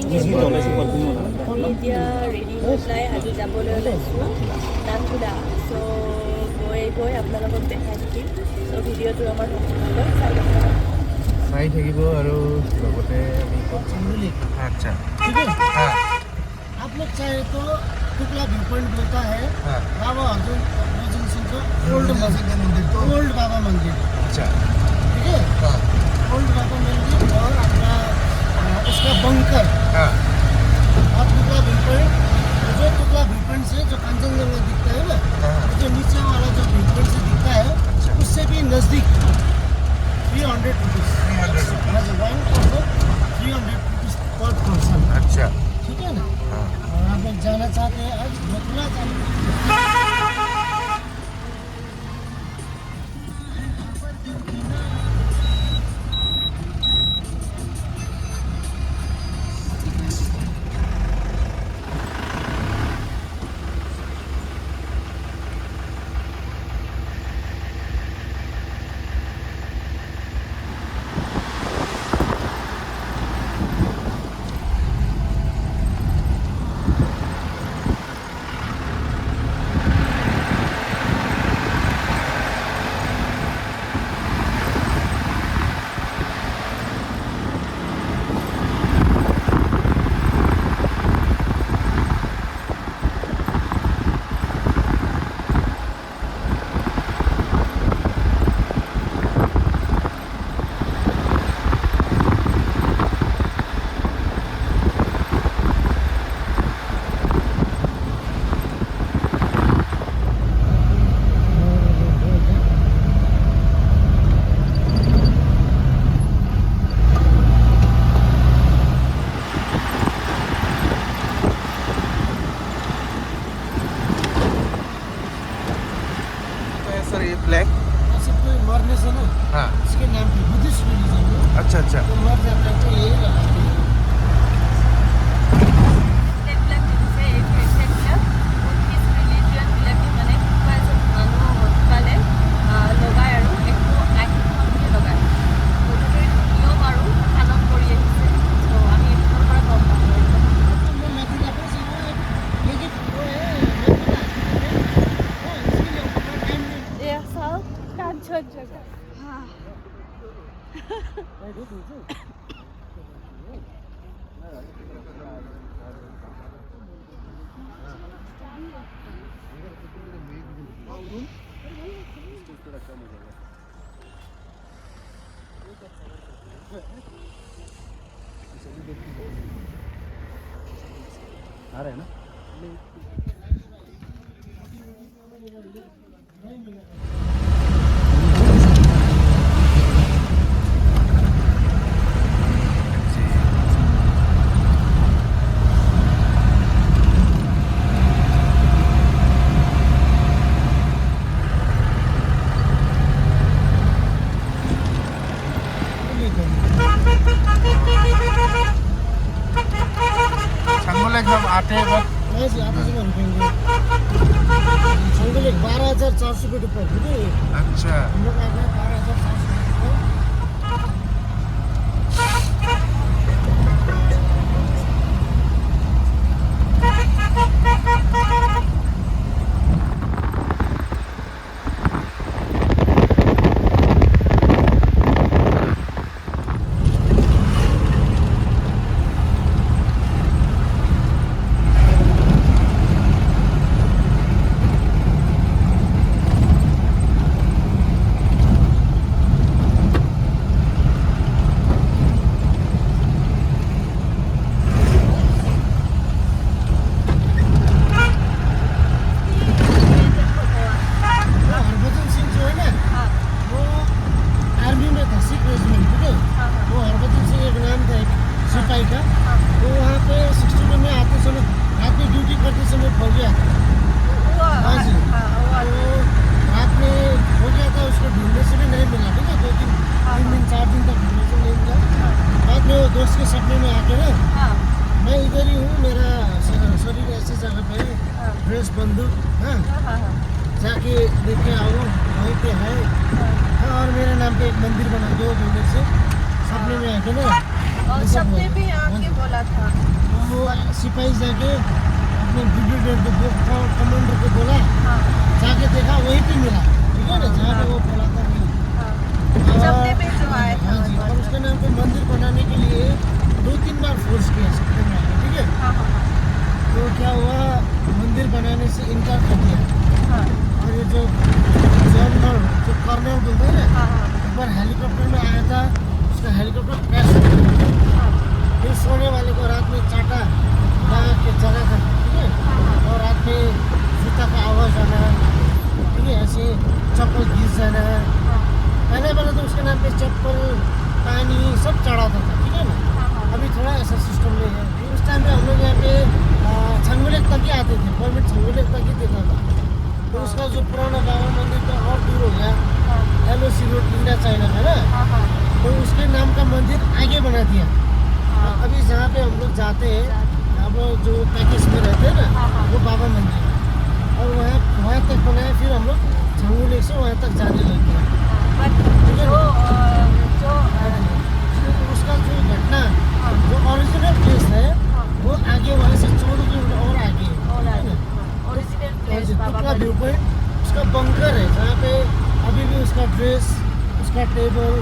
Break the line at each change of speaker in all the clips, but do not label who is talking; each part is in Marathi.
আমি এতিয়া ৰেডি হৈ পেলাই আজি যাবলৈ ওলাইছোঁ NatuLa। চ' গৈ আপোনালোকক দেখাই থাকিম। চ' ভিডিঅ'টো আমাৰ সম্পূৰ্ণকৈ চাই
থাকিব আৰু লগতে আমি
चंगू लेक।
अच्छा
ठीक है।
हाँ
आप लोग चाहे तो टुकला व्यू पॉइंट बोलता है
हाँ
बाबा अर्जुन सिंह का ओल्ड बाबा मंदिर।
अच्छा
ठीक है।
हाँ
ओल्ड बाबा मंदिर और अपना उसका बंकर।
हाँ
और टुकला व्यू पॉइंट, जो टुकला व्यू पॉइंट से जो कंचनजंगा दिखता है ना,
हाँ
जो नीचे वाला जो व्यू पॉइंट से दिखता है उससे भी नज़दीक 300 रुपीज़। 300 रुपीज़ पर पर्सन।
अच्छा
ठीक है ना।
हाँ
और आप लोग जाना चाहते हैं आज NatuLa जाना।
सर ये फ्लैग
ऐसे कोई मरने से ना
हाँ
इसके नाम पे बुद्धिस्ट रिलीजन में
अच्छा अच्छा
तो मर जाता है तो यही लगाते हैं।
आ रहा है ना छंगू लेक हम आते हैं वक्त
ऐसे आप इसे रुकेंगे। छंगू लेक 12,400 फीट ऊपर। ठीक है।
अच्छा
हम लोग आ गए 12,400 फीट ऊपर। दोस्त के सपने में आके ना मैं इधर ही हूँ, मेरा शरीर ऐसी जगह पे है, ड्रेस बंदूक जाके लेके आओ वहीं पे है। और मेरे नाम पे एक मंदिर बना दो, से सपने में आके ना
और सपने में आके बोला था
सिपाही जाके अपने ब्रिगेडियर को कमांडर को बोला, जाके देखा वहीं पे मिला, ठीक है ना, जहाँ पे वो बोला था वहीं।
जमने में जो आया था।
हाँ जी, और उसके नाम पे मंदिर बनाने के लिए 2-3 बार फोर्स किया सिक्किम में, ठीक है। तो क्या हुआ, मंदिर बनाने से इनकार कर दिया। और ये जो जनरल जो कर्नल बोलते हैं ना, एक बार हेलीकॉप्टर में आया था, उसका हेलीकॉप्टर क्रैश हो गया। फिर सोने वाले को रात में चाटा लगा के जगा था, ठीक है। और रात में जूता का आवाज़ आना, ठीक है, ऐसे चप्पल घिस जाना। पहले तो उसके नाम पे चप्पल, पानी सब चढ़ाता था, ठीक है ना। अभी थोड़ा ऐसा सिस्टम नहीं है। उस टाइम पे हम लोग यहाँ पे छंगू लेक तक ही आते थे, गवर्नमेंट छंगू लेक तक ही देता था। तो उसका जो पुराना बाबा मंदिर था और दूर हो गया, LOC रोड इंडिया चाइना है ना, तो उसके नाम का मंदिर आगे बना दिया। अभी जहाँ पे हम लोग जाते हैं, अब जो पैकेज में रहते हैं ना, वो बाबा मंदिर, और वहाँ तक बनाया। फिर हम लोग छंगू लेक से वहाँ तक जाने लगे। उसका जो घटना, जो ओरिजिनल प्लेस है, वो आगे वहाँ से 14 किलोमीटर और आगे टुकड़ा व्यू पॉइंट, उसका बंकर है, जहाँ पे अभी भी उसका ड्रेस, उसका टेबल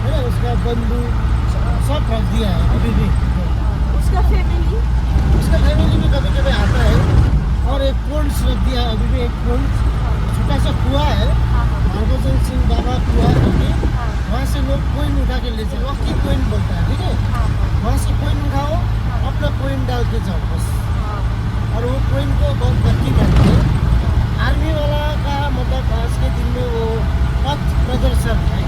है ना, उसका बंदूक सब रख दिया है अभी भी।
उसका फैमिली
भी कभी कभी आता है। और एक पोन्स रख दिया है अभी भी, एक पोन्स, छोटा सा कुआ है, हरभजन सिंह बाबा कुआ करके, वहाँ से लोग कोइन उठा के ले जाओ, की कोइन बोलता है, ठीक है। वहाँ से कोइन उठाओ, अपना कोइन डाल के जाओ बस। और वो कोइन को बहुत गति करते हैं। आर्मी वाला का मतलब आज के दिन में वो पथ प्रदर्शन है।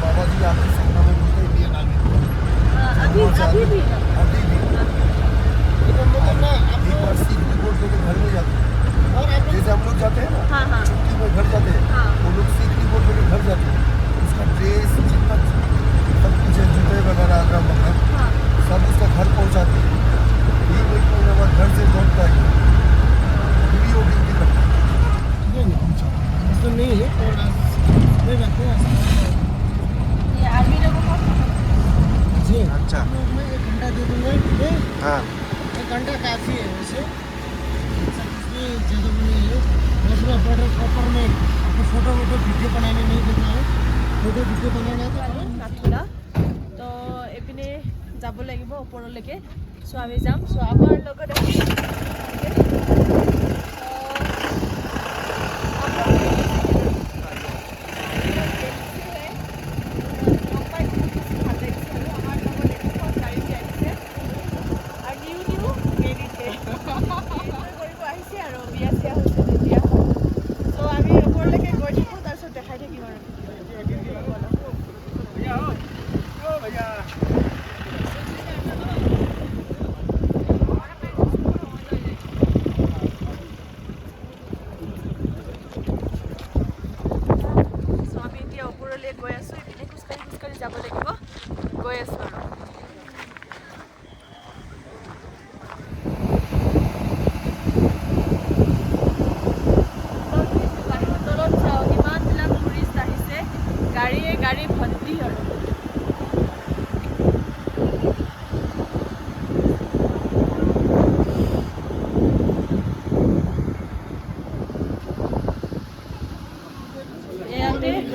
बाबा जी आपकी संख्या में मिलते इंडियन आर्मी अभी भी मतलब ना एक बार सीख रिपोर्ट लेके घर में जाते हैं, और जैसे हम लोग जाते हैं ना छुट्टी में घर जाते हैं, वो लोग सीख रिपोर्ट लेके घर जाते हैं। उसका ड्रेस जितना सब कुछ है, जूते वगैरह अगरम वगैरह सब उसका घर पहुँचाते हैं। एक महीने बाद घर से लौटता है, अभी भी वो ड्यूटी करता है। तो नहीं है नहीं रखते हैं
ये आर्मी लोगों का
जी।
अच्छा,
मैं 1 घंटा दे दूँगा, ठीक है।
हाँ
1 घंटा काफ़ी है वैसे, जगह नहीं है। दूसरा बॉर्डर प्रॉपर में आपको फोटो वीडियो बनाने नहीं देता है, फोटो वीडियो बनाना तो
नाथुला तो एपिने যাব লাগিব ওপৰলৈকে। সো আমি যাম, সো আমাৰ লগত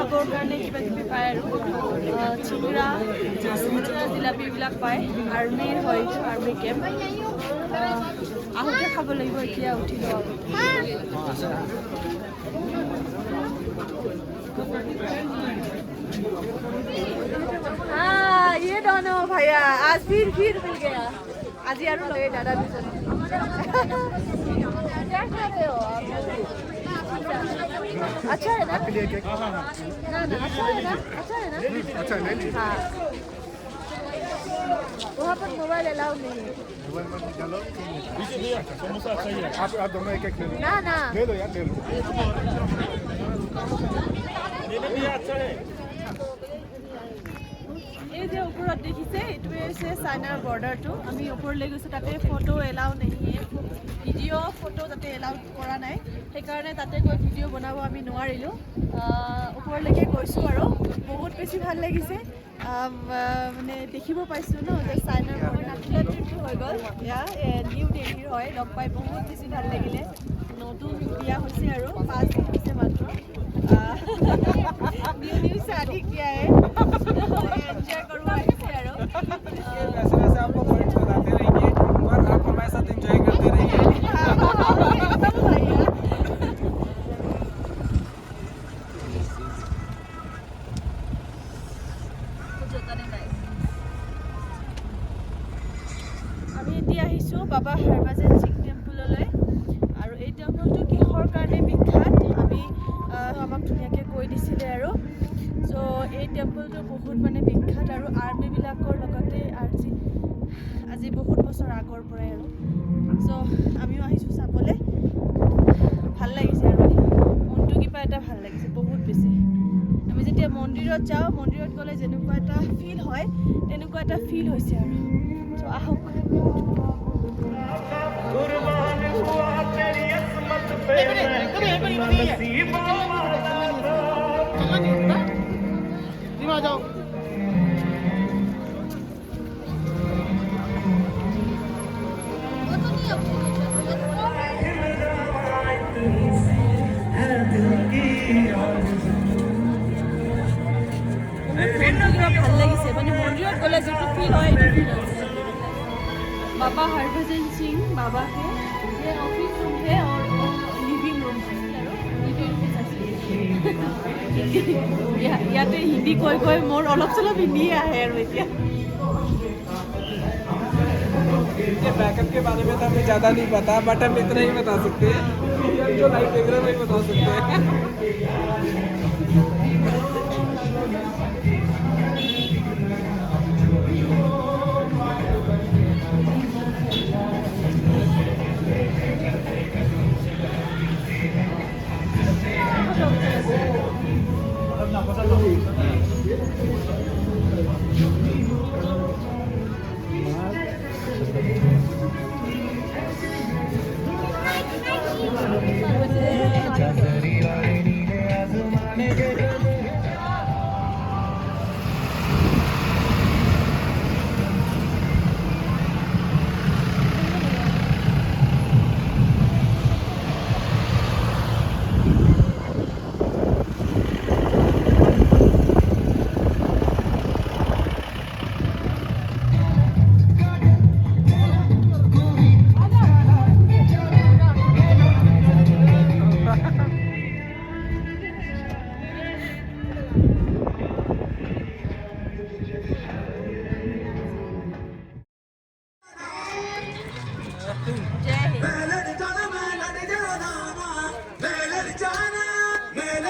খাবৰ কাৰণে কিবা কিবি পায় আৰু চিংৰা জিলাপিবিলাক পায়। আৰ্মিৰ হয়, আৰ্মি কেম্প। আহোঁতে খাব লাগিব, এতিয়া উঠি লওঁ। हाँ ये दोनों भैया आज फिर मिल गया। आज यार लगे दादा दूसरे। क्या कर रहे हो आप? अच्छा है ना? ना अच्छा है ना? अच्छा है ना?
अच्छा ले ली।
हाँ वहाँ पर मोबाइल अलाउ नहीं है।
मोबाइल मत निकालो। समोसा चाहिए आप दोनों एक ले लो।
ना
ले लो यार, ले लो।
ये जो ऊपर দেখিছে এইটোৱে হৈছে চাইনাৰ বৰ্ডাৰটো আমি ওপৰলৈ গৈছোঁ তাতে ফটো এলাউ নাই ভিডিঅ' ফটো তাতে এলাউ কৰা নাই সেইকাৰণে তাতে গৈ ভিডিঅ' বনাব আমি নোৱাৰিলোঁ ওপৰলৈকে গৈছোঁ আৰু বহুত বেছি ভাল লাগিছে মানে দেখিব পাইছোঁ ন যে চাইনাৰ NatuLa ট্ৰিপটো হৈ গ'ল নিউ দিল্লীৰ হয় লগ পাই বহুত বেছি ভাল লাগিলে নতুন বিয়া হৈছে আৰু 5 দিন হৈছে মাত্ৰ নিউ शादी किया है एंजॉय करो ऐसे यारो
वैसे वैसे आपको पॉइंट्स बताते रहेंगे और आप हमारे साथ एंजॉय करते रहिए
আমি এতিয়া আহিছো বাবা হৰভজন সিং টেম্পললৈ আৰু এই টেম্পলটো কিহৰ কাৰণে বিখ্যাত আমি আমাক ধুনীয়াকৈ কৈ দিছিলে আৰু চ' এই টেম্পলটো বহুত মানে বিখ্যাত আৰু আৰ্মিবিলাকৰ লগতে আজি বহুত বছৰ আগৰ পৰাই আৰু চ' আমিও আহিছোঁ চাবলৈ ভাল লাগিছে আৰু মনটো কিবা এটা ভাল লাগিছে বহুত বেছি আমি যেতিয়া মন্দিৰত যাওঁ মন্দিৰত গ'লে যেনেকুৱা এটা ফিল হয় তেনেকুৱা এটা ফিল হৈছে আৰু চ' আহক ভাল লাগিছে মানে মন্দিৰত গ'লে যিটো ফিল হয় बाबा हरभजन सिंह बाबा के ये ऑफिस रूम है और लिविंग रूम है ইয়াতে হিন্দী কৈ কৈ মোৰ অলপ চলপ হিন্দী আহে আৰু এতিয়া
बैकअप के बारे में तो हमें ज़्यादा नहीं पता बट हम इतना ही बता सकते हैं जो लाइव देख रहे हैं वही बता सकते हैं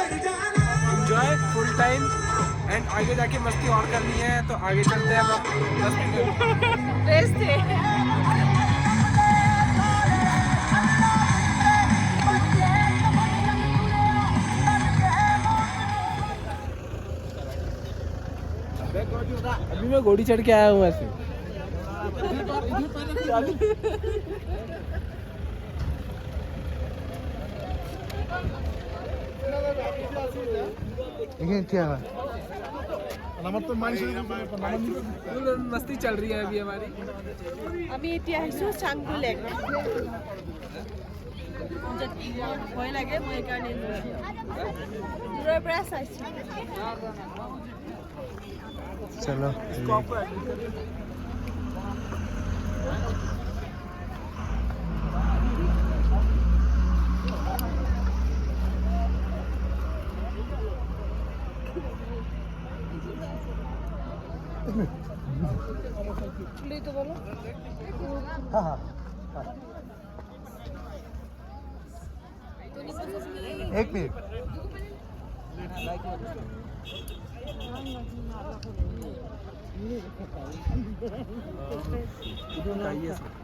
एंजॉय फुल टाइम एंड आगे जाके मस्ती और करनी है तो आगे चलते हैं मस्ती करते अभी मैं घोड़ी चढ़ के आया हूँ ऐसे मस्ती चल रही है अभी हमारी
আমি এতিয়া আহিছোঁ চাংগু লেক ভয় লাগে মই এইকাৰণে দূৰৰ পৰা চাইছোঁ
चलो
तो बोलो
हाँ हाँ एक मिनट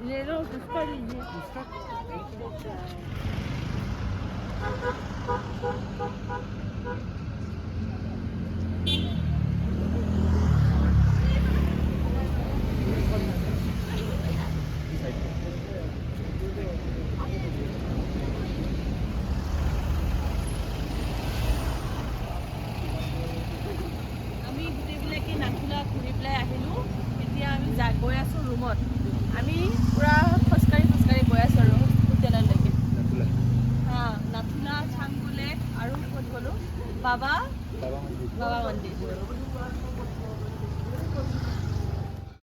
ले लो उसका लीजिए গৈ আছোঁ ৰুমত আমি পুৰা খোজকাঢ়ি গৈ আছোঁ আৰু হোটেললৈকে নাথুলা চাংগু লেক আৰু ক'ত গ'লোঁ বাবা মন্দিৰ